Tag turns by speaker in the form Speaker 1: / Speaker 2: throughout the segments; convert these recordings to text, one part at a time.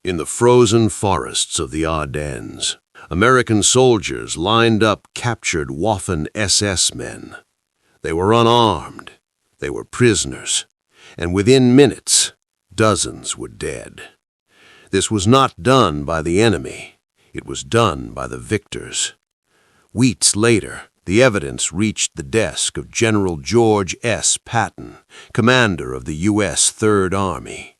Speaker 1: In the frozen forests of the Ardennes, American soldiers lined up captured Waffen-SS men. They were unarmed, they were prisoners, and within minutes, dozens were dead. This was not done by the enemy, it was done by the victors. Weeks later, the evidence reached the desk of General George S. Patton, commander of the U.S. Third Army.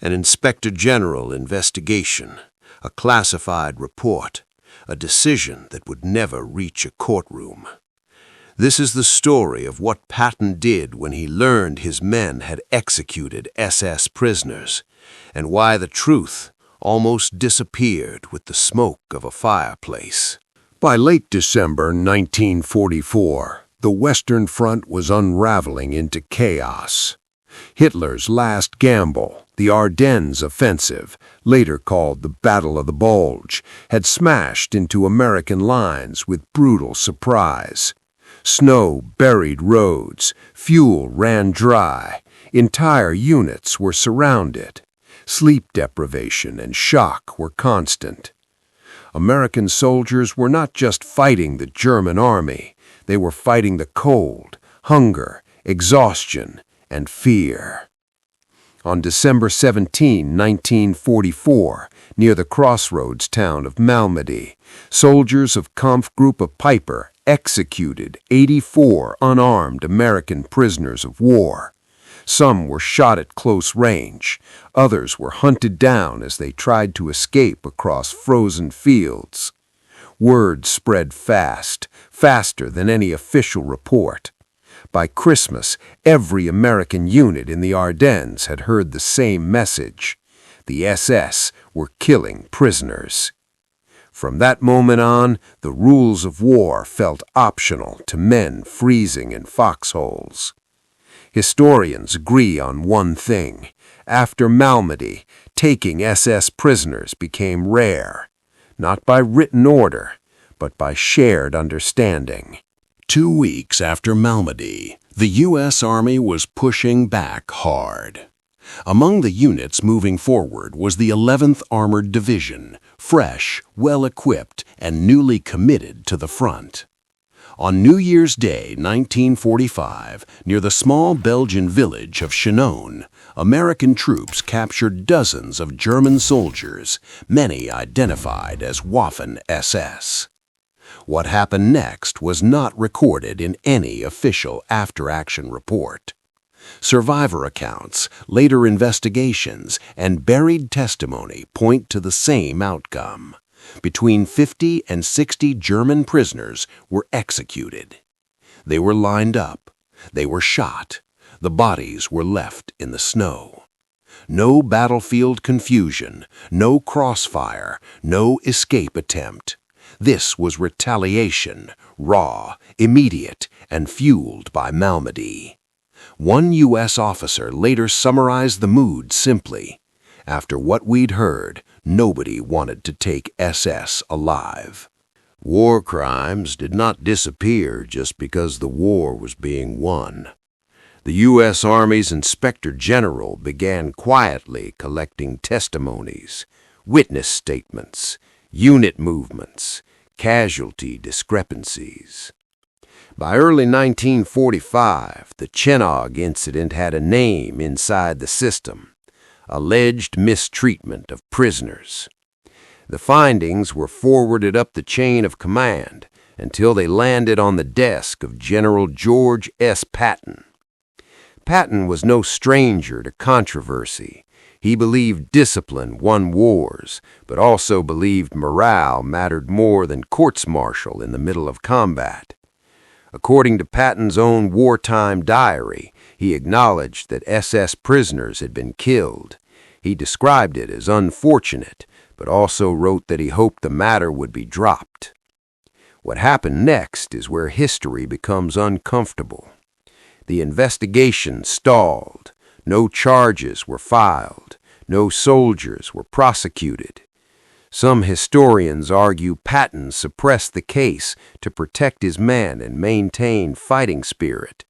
Speaker 1: An Inspector General investigation, a classified report, a decision that would never reach a courtroom. This is the story of what Patton did when he learned his men had executed SS prisoners, and why the truth almost disappeared with the smoke of a fireplace.
Speaker 2: By late December 1944, the Western Front was unraveling into chaos. Hitler's last gamble, the Ardennes Offensive, later called the Battle of the Bulge, had smashed into American lines with brutal surprise. Snow buried roads, fuel ran dry, entire units were surrounded. Sleep deprivation and shock were constant. American soldiers were not just fighting the German army, they were fighting the cold, hunger, exhaustion, and fear. On December 17, 1944, near the crossroads town of Malmedy, soldiers of Kampfgruppe Piper executed 84 unarmed American prisoners of war. Some were shot at close range, others were hunted down as they tried to escape across frozen fields. Word spread fast, faster than any official report. By Christmas, every American unit in the Ardennes had heard the same message. The SS were killing prisoners. From that moment on, the rules of war felt optional to men freezing in foxholes. Historians agree on one thing. After Malmedy, taking SS prisoners became rare, not by written order, but by shared understanding.
Speaker 1: 2 weeks after Malmedy, the U.S. Army was pushing back hard. Among the units moving forward was the 11th Armored Division, fresh, well-equipped, and newly committed to the front. On New Year's Day, 1945, near the small Belgian village of Chenogne, American troops captured dozens of German soldiers, many identified as Waffen-SS. What happened next was not recorded in any official after-action report. Survivor accounts, later investigations, and buried testimony point to the same outcome. Between 50 and 60 German prisoners were executed. They were lined up. They were shot. The bodies were left in the snow. No battlefield confusion, no crossfire, no escape attempt. This was retaliation, raw, immediate, and fueled by Malmedy. One U.S. officer later summarized the mood simply: "After what we'd heard, nobody wanted to take SS alive." War crimes did not disappear just because the war was being won. The U.S. Army's Inspector General began quietly collecting testimonies, witness statements, unit movements, casualty discrepancies. By early 1945, the Chenogne incident had a name inside the system: alleged mistreatment of prisoners. The findings were forwarded up the chain of command until they landed on the desk of General George S. Patton. Patton was no stranger to controversy. He believed discipline won wars, but also believed morale mattered more than courts-martial in the middle of combat. According to Patton's own wartime diary, he acknowledged that SS prisoners had been killed. He described it as unfortunate, but also wrote that he hoped the matter would be dropped. What happened next is where history becomes uncomfortable. The investigation stalled. No charges were filed. No soldiers were prosecuted. Some historians argue Patton suppressed the case to protect his men and maintain fighting spirit.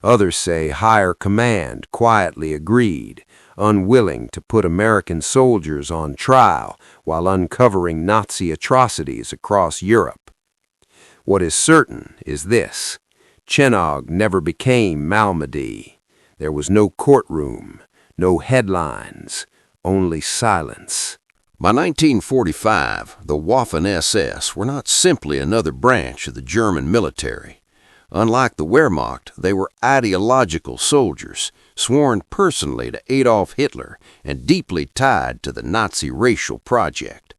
Speaker 1: Others say higher command quietly agreed,
Speaker 2: unwilling to put American soldiers on trial while uncovering Nazi atrocities across Europe. What is certain is this: Chenogne never became Malmedy. There was no courtroom, no headlines, only silence.
Speaker 1: By 1945, the Waffen-SS were not simply another branch of the German military. Unlike the Wehrmacht, they were ideological soldiers, sworn personally to Adolf Hitler and deeply tied to the Nazi racial project.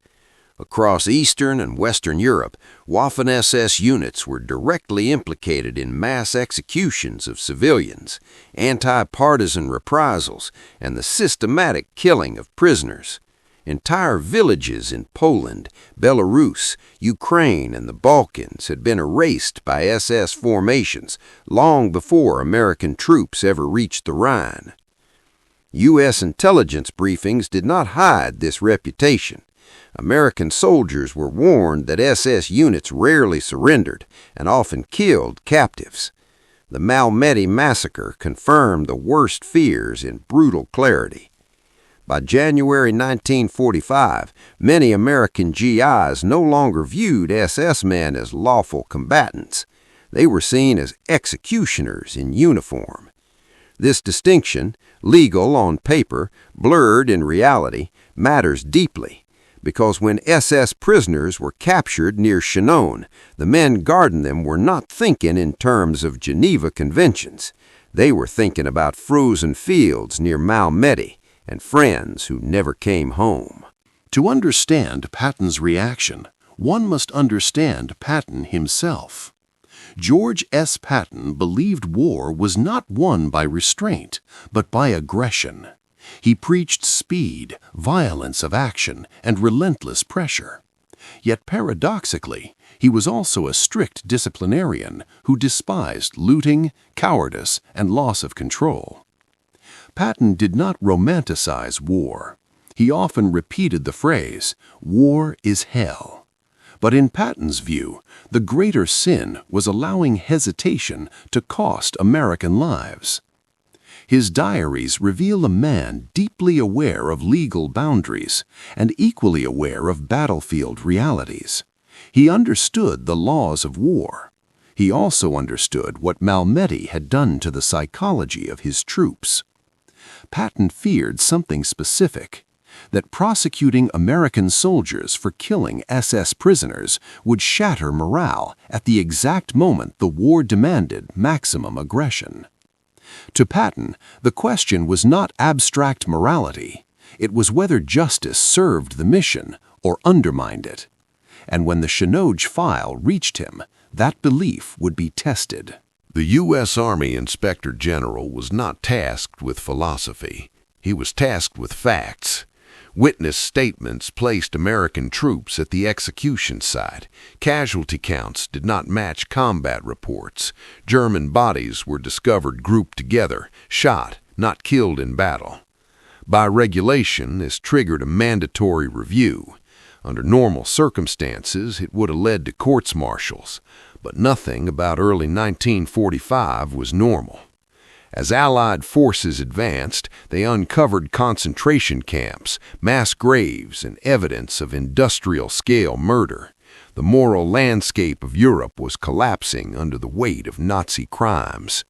Speaker 1: Across Eastern and Western Europe, Waffen-SS units were directly implicated in mass executions of civilians, anti-partisan reprisals, and the systematic killing of prisoners. Entire villages in Poland, Belarus, Ukraine, and the Balkans had been erased by SS formations long before American troops ever reached the Rhine. U.S. intelligence briefings did not hide this reputation. American soldiers were warned that SS units rarely surrendered and often killed captives. The Malmedy massacre confirmed the worst fears in brutal clarity. By January 1945, many American GIs no longer viewed SS men as lawful combatants. They were seen as executioners in uniform. This distinction, legal on paper, blurred in reality, matters deeply, because when SS prisoners were captured near Chenogne, the men guarding them were not thinking in terms of Geneva Conventions. They were thinking about frozen fields near Malmedy and friends who never came home.
Speaker 3: To understand Patton's reaction, one must understand Patton himself. George S. Patton believed war was not won by restraint, but by aggression. He preached speed, violence of action, and relentless pressure. Yet paradoxically, he was also a strict disciplinarian who despised looting, cowardice, and loss of control. Patton did not romanticize war. He often repeated the phrase, "War is hell." But in Patton's view, the greater sin was allowing hesitation to cost American lives. His diaries reveal a man deeply aware of legal boundaries and equally aware of battlefield realities. He understood the laws of war. He also understood what Malmedy had done to the psychology of his troops. Patton feared something specific, that prosecuting American soldiers for killing SS prisoners would shatter morale at the exact moment the war demanded maximum aggression. To Patton, the question was not abstract morality. It was whether justice served the mission or undermined it. And when the Chenogne file reached him, that belief would be tested.
Speaker 1: The U.S. Army Inspector General was not tasked with philosophy. He was tasked with facts. Witness statements placed American troops at the execution site. Casualty counts did not match combat reports. German bodies were discovered grouped together, shot, not killed in battle. By regulation, this triggered a mandatory review. Under normal circumstances, it would have led to courts-martials, but nothing about early 1945 was normal. As Allied forces advanced, they uncovered concentration camps, mass graves, and evidence of industrial-scale murder. The moral landscape of Europe was collapsing under the weight of Nazi crimes.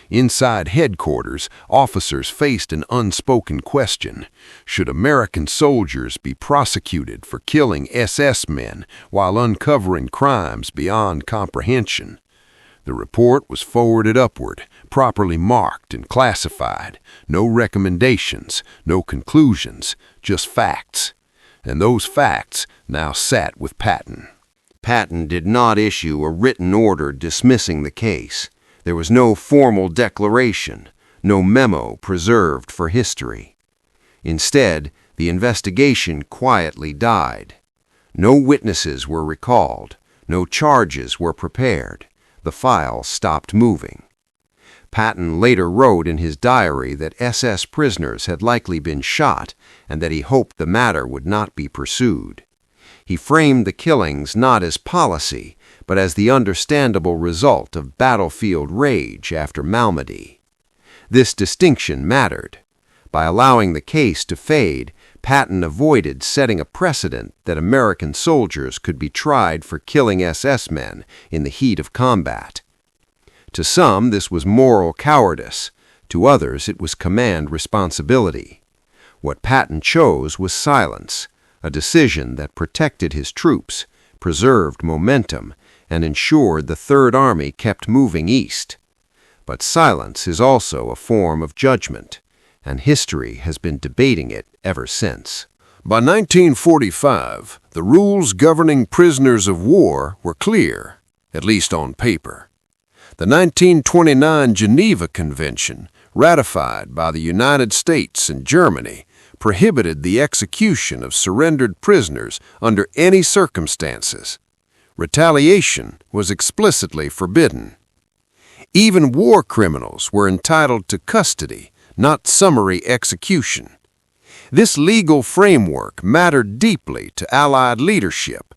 Speaker 1: Inside headquarters, officers faced an unspoken question. Should American soldiers be prosecuted for killing SS men while uncovering crimes beyond comprehension? The report was forwarded upward, properly marked and classified. No recommendations, no conclusions, just facts. And those facts now sat with Patton.
Speaker 2: Patton did not issue a written order dismissing the case. There was no formal declaration, no memo preserved for history. Instead, the investigation quietly died. No witnesses were recalled, no charges were prepared. The file stopped moving. Patton later wrote in his diary that SS prisoners had likely been shot and that he hoped the matter would not be pursued. He framed the killings not as policy, but as the understandable result of battlefield rage after Malmedy. This distinction mattered. By allowing the case to fade, Patton avoided setting a precedent that American soldiers could be tried for killing SS men in the heat of combat. To some, this was moral cowardice. To others, it was command responsibility. What Patton chose was silence, a decision that protected his troops, preserved momentum, and ensured the Third Army kept moving east. But silence is also a form of judgment, and history has been debating it ever since.
Speaker 3: By 1945, the rules governing prisoners of war were clear, at least on paper. The 1929 Geneva Convention, ratified by the United States and Germany, prohibited the execution of surrendered prisoners under any circumstances. Retaliation was explicitly forbidden. Even war criminals were entitled to custody, not summary execution. This legal framework mattered deeply to Allied leadership.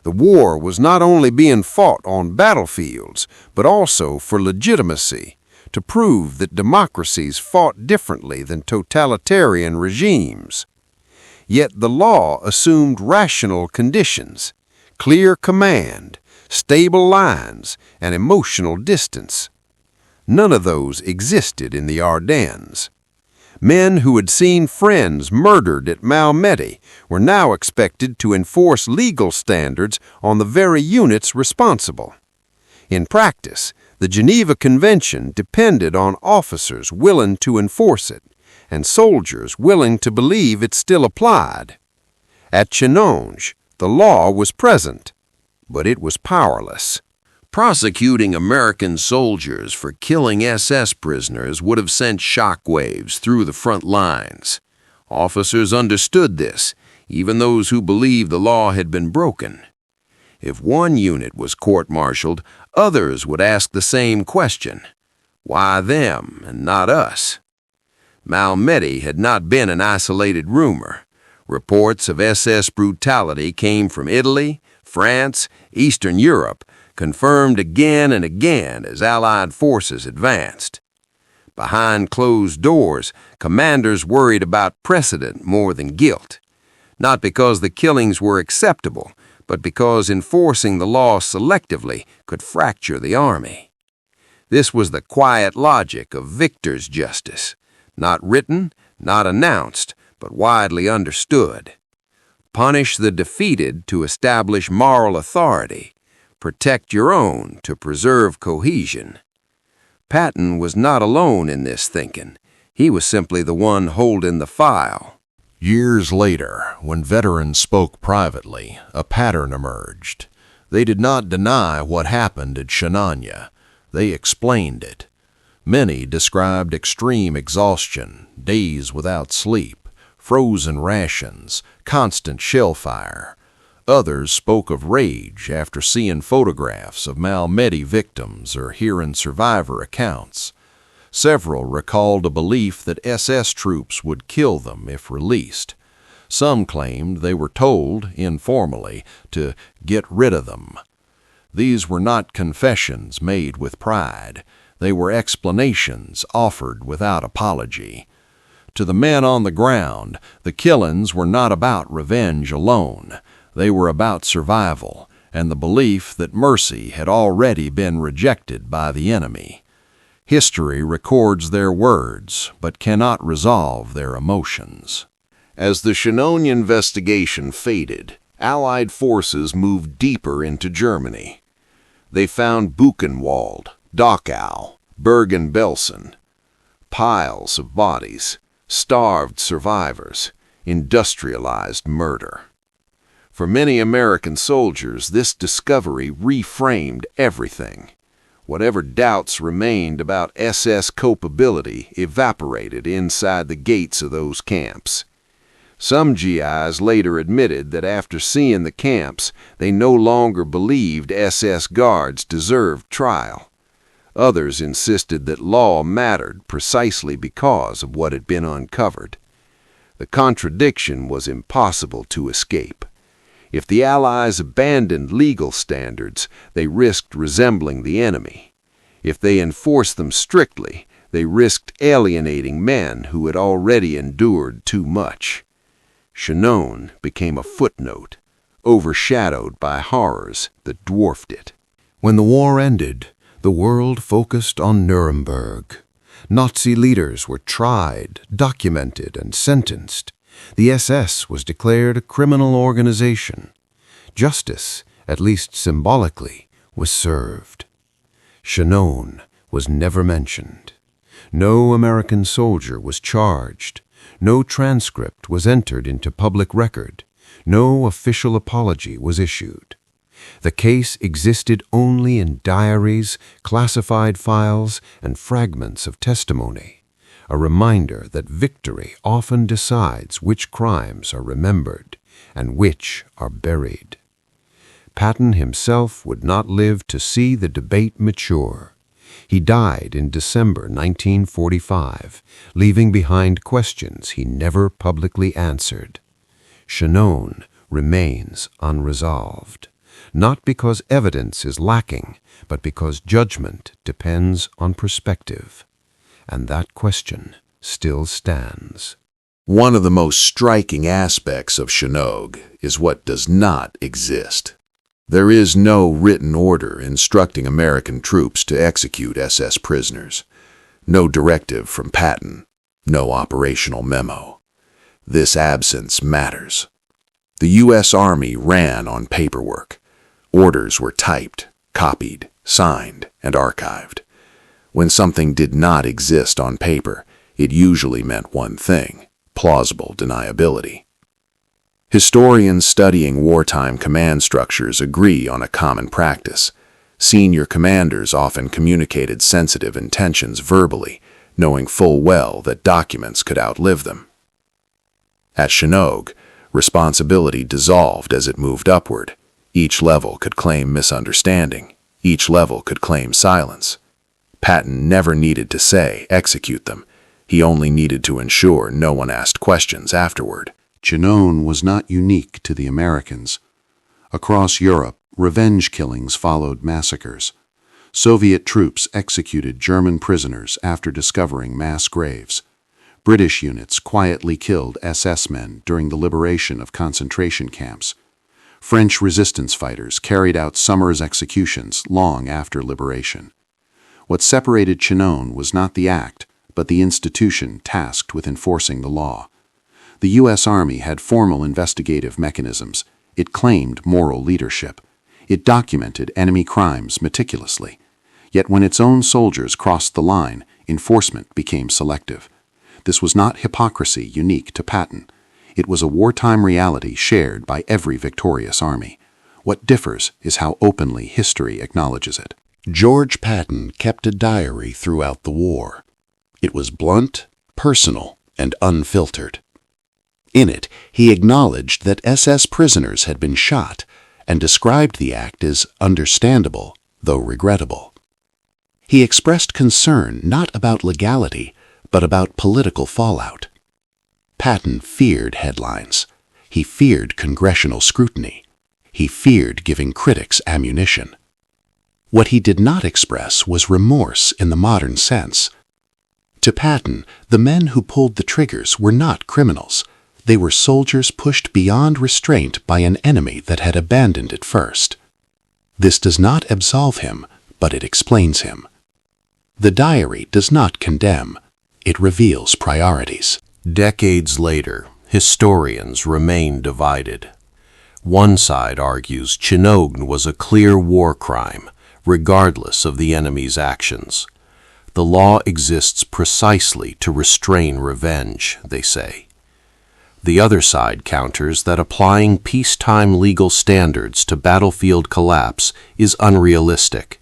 Speaker 3: The war was not only being fought on battlefields, but also for legitimacy, to prove that democracies fought differently than totalitarian regimes. Yet the law assumed rational conditions, clear command, stable lines, and emotional distance. None of those existed in the Ardennes. Men who had seen friends murdered at Malmedy were now expected to enforce legal standards on the very units responsible. In practice, the Geneva Convention depended on officers willing to enforce it and soldiers willing to believe it still applied. At Chenogne, the law was present, but it was powerless. Prosecuting American soldiers for killing SS prisoners would have sent shockwaves through the front lines. Officers understood this, even those who believed the law had been broken. If one unit was court-martialed, others would ask the same question. Why them and not us? Malmedy had not been an isolated rumor. Reports of SS brutality came from Italy, France, Eastern Europe, confirmed again and again as Allied forces advanced. Behind closed doors, commanders worried about precedent more than guilt, not because the killings were acceptable, but because enforcing the law selectively could fracture the army. This was the quiet logic of victor's justice, not written, not announced, but widely understood. Punish the defeated to establish moral authority. Protect your own to preserve cohesion. Patton was not alone in this thinking. He was simply the one holding the file.
Speaker 1: Years later, when veterans spoke privately, a pattern emerged. They did not deny what happened at Chenogne. They explained it. Many described extreme exhaustion, days without sleep, frozen rations, constant shell fire. Others spoke of rage after seeing photographs of Malmedy victims or hearing survivor accounts. Several recalled a belief that SS troops would kill them if released. Some claimed they were told, informally, to get rid of them. These were not confessions made with pride. They were explanations offered without apology. To the men on the ground, the killings were not about revenge alone. They were about survival and the belief that mercy had already been rejected by the enemy. History records their words, but cannot resolve their emotions.
Speaker 3: As the Chenogne investigation faded, Allied forces moved deeper into Germany. They found Buchenwald, Dachau, Bergen-Belsen. Piles of bodies, starved survivors, industrialized murder. For many American soldiers, this discovery reframed everything. Whatever doubts remained about SS culpability evaporated inside the gates of those camps. Some GIs later admitted that after seeing the camps, they no longer believed SS guards deserved trial. Others insisted that law mattered precisely because of what had been uncovered. The contradiction was impossible to escape. If the Allies abandoned legal standards, they risked resembling the enemy. If they enforced them strictly,
Speaker 2: They risked alienating men who had already endured too much. Chenogne became a footnote, overshadowed by horrors that dwarfed it.
Speaker 1: When the war ended, the world focused on Nuremberg. Nazi leaders were tried, documented, and sentenced. The SS was declared a criminal organization. Justice, at least symbolically, was served. Chenogne was never mentioned. No American soldier was charged. No transcript was entered into public record. No official apology was issued. The case existed only in diaries, classified files, and fragments of testimony, a reminder that victory often decides which crimes are remembered and which are buried. Patton himself would not live to see the debate mature. He died in December 1945, leaving behind questions he never publicly answered. Chenogne remains unresolved, not because evidence is lacking, but because judgment depends on perspective. And that question still stands.
Speaker 3: One of the most striking aspects of Chenogne is what does not exist. There is no written order instructing American troops to execute SS prisoners. No directive from Patton. No operational memo. This absence matters. The U.S. Army ran on paperwork. Orders were typed, copied, signed, and archived. When something did not exist on paper, it usually meant one thing: plausible deniability. Historians studying wartime command structures agree on a common practice. Senior commanders often communicated sensitive intentions verbally, knowing full well that documents could outlive them. At Chenogne, responsibility dissolved as it moved upward. Each level could claim misunderstanding. Each level could claim silence. Patton never needed to say, "Execute them." He only needed to ensure no one asked questions afterward.
Speaker 4: Chenogne was not unique to the Americans. Across Europe, revenge killings followed massacres. Soviet troops executed German prisoners after discovering mass graves. British units quietly killed SS men during the liberation of concentration camps. French resistance fighters carried out Summer's executions long after liberation. What separated Chenogne was not the act, but the institution tasked with enforcing the law. The U.S. Army had formal investigative mechanisms. It claimed moral leadership. It documented enemy crimes meticulously. Yet when its own soldiers crossed the line, enforcement became selective. This was not hypocrisy unique to Patton. It was a wartime reality shared by every victorious army. What differs is how openly history acknowledges it.
Speaker 3: George Patton kept a diary throughout the war. It was blunt, personal, and unfiltered. In it, he acknowledged that SS prisoners had been shot and described the act as understandable, though regrettable. He expressed concern not about legality, but about political fallout. Patton feared headlines. He feared congressional scrutiny. He feared giving critics ammunition. What he did not express was remorse in the modern sense. To Patton, the men who pulled the triggers were not criminals. They were soldiers pushed beyond restraint by an enemy that had abandoned it first. This does not absolve him, but it explains him. The diary does not condemn. It reveals priorities.
Speaker 1: Decades later, historians remain divided. One side argues Chenogne was a clear war crime, regardless of the enemy's actions. The law exists precisely to restrain revenge, they say. The other side counters that applying peacetime legal standards to battlefield collapse is unrealistic,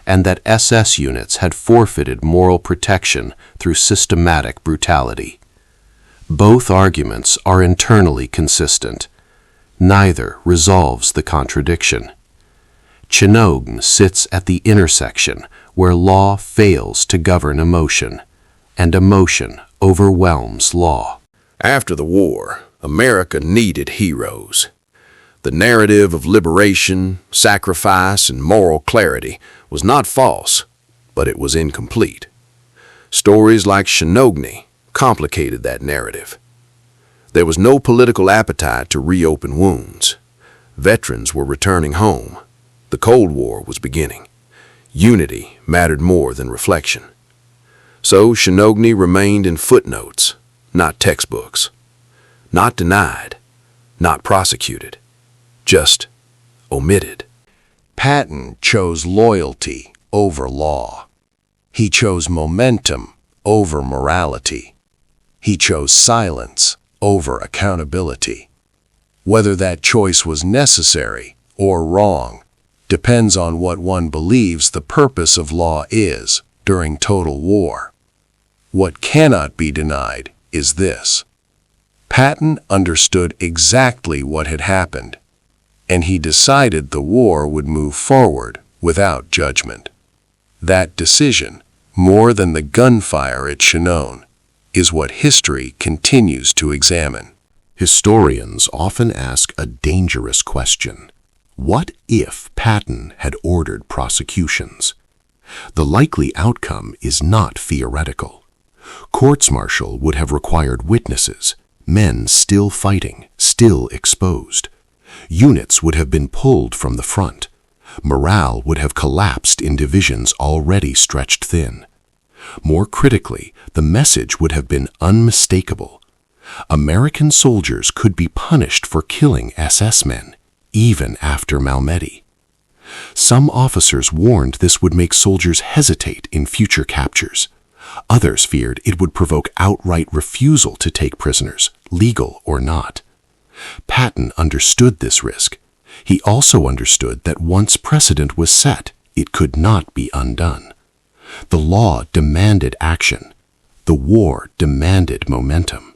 Speaker 1: and that SS units had forfeited moral protection through systematic brutality. Both arguments are internally consistent. Neither resolves the contradiction. Chenogne sits at the intersection where law fails to govern emotion, and emotion overwhelms law.
Speaker 3: After the war, America needed heroes. The narrative of liberation, sacrifice, and moral clarity was not false, but it was incomplete.
Speaker 2: Stories like Chenogne complicated that narrative. There was no political appetite to reopen wounds. Veterans were returning home. The Cold War was beginning. Unity mattered more than reflection. So Chenogne remained in footnotes, not textbooks. Not denied, not prosecuted, just omitted.
Speaker 5: Patton chose loyalty over law. He chose momentum over morality. He chose silence over accountability. Whether that choice was necessary or wrong depends on what one believes the purpose of law is during total war. What cannot be denied is this: Patton understood exactly what had happened, and he decided the war would move forward without judgment. That decision, more than the gunfire at Chenogne, is what history continues to examine.
Speaker 3: Historians often ask a dangerous question. What if Patton had ordered prosecutions? The likely outcome is not theoretical. Courts-martial would have required witnesses, men still fighting, still exposed. Units would have been pulled from the front. Morale would have collapsed in divisions already stretched thin. More critically, the message would have been unmistakable. American soldiers could be punished for killing SS men, even after Malmedy. Some officers warned this would make soldiers hesitate in future captures. Others feared it would provoke outright refusal to take prisoners, legal or not. Patton understood this risk. He also understood that once precedent was set, it could not be undone. The law demanded action. The war demanded momentum.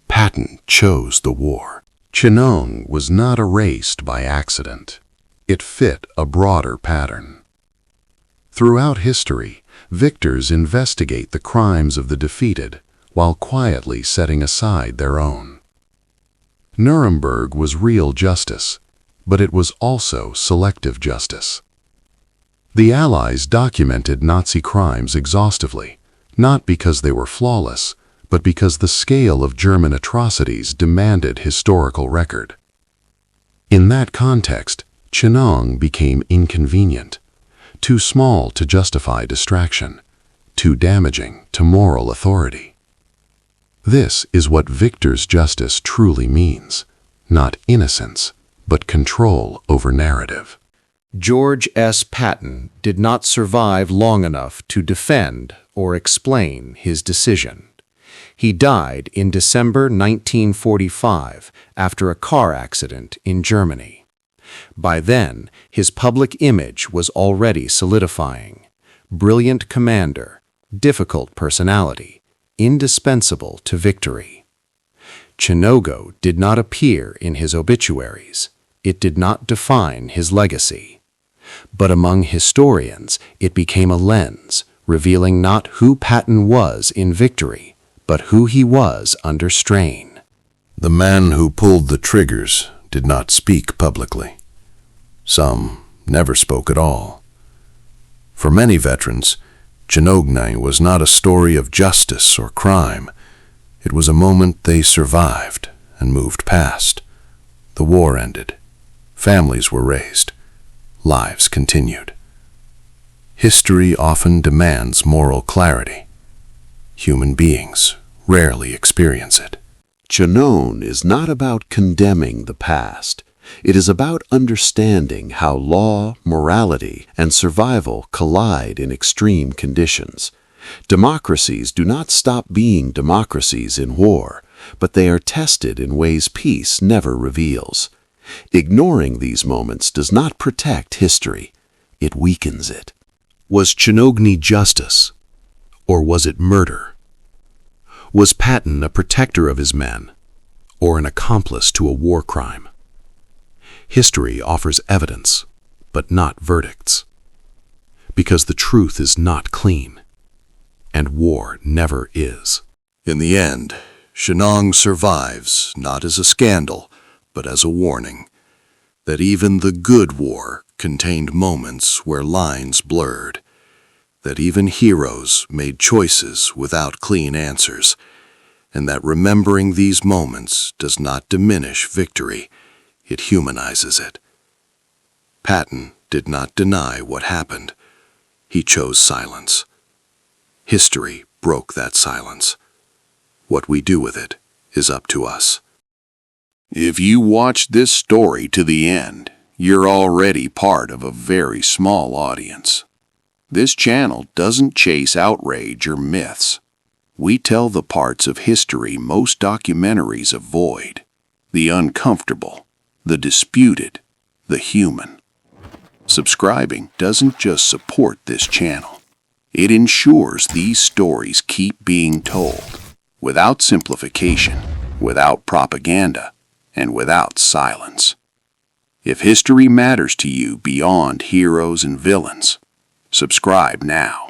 Speaker 3: Patton chose the war.
Speaker 4: Chenogne was not erased by accident. It fit a broader pattern. Throughout history, victors investigate the crimes of the defeated while quietly setting aside their own. Nuremberg was real justice, but it was also selective justice. The Allies documented Nazi crimes exhaustively, not because they were flawless, but because the scale of German atrocities demanded historical record. In that context, Chenogne became inconvenient, too small to justify distraction, too damaging to moral authority. This is what victor's justice truly means, not innocence, but control over narrative.
Speaker 1: George S. Patton did not survive long enough to defend or explain his decision. He died in December 1945 after a car accident in Germany. By then, his public image was already solidifying. Brilliant commander, difficult personality, indispensable to victory. Chenogne did not appear in his obituaries. It did not define his legacy. But among historians, it became a lens, revealing not who Patton was in victory, but who he was under strain.
Speaker 3: The man who pulled the triggers did not speak publicly. Some never spoke at all. For many veterans, Chenogne was not a story of justice or crime. It was a moment they survived and moved past. The war ended. Families were raised. Lives continued. History often demands moral clarity. Human beings rarely experience it.
Speaker 4: Chenogne is not about condemning the past. It is about understanding how law, morality, and survival collide in extreme conditions. Democracies do not stop being democracies in war, but they are tested in ways peace never reveals. Ignoring these moments does not protect history. It weakens it.
Speaker 3: Was Chenogne justice, or was it murder? Was Patton a protector of his men, or an accomplice to a war crime? History offers evidence, but not verdicts. Because the truth is not clean, and war never is.
Speaker 6: In the end, Chenogne survives not as a scandal, but as a warning that even the good war contained moments where lines blurred, that even heroes made choices without clean answers, and that remembering these moments does not diminish victory, it humanizes it. Patton did not deny what happened. He chose silence. History broke that silence. What we do with it is up to us.
Speaker 3: If you watched this story to the end, you're already part of a very small audience. This channel doesn't chase outrage or myths. We tell the parts of history most documentaries avoid: the uncomfortable, the disputed, the human. Subscribing doesn't just support this channel. It ensures these stories keep being told, without simplification, without propaganda, and without silence. If history matters to you beyond heroes and villains, subscribe now.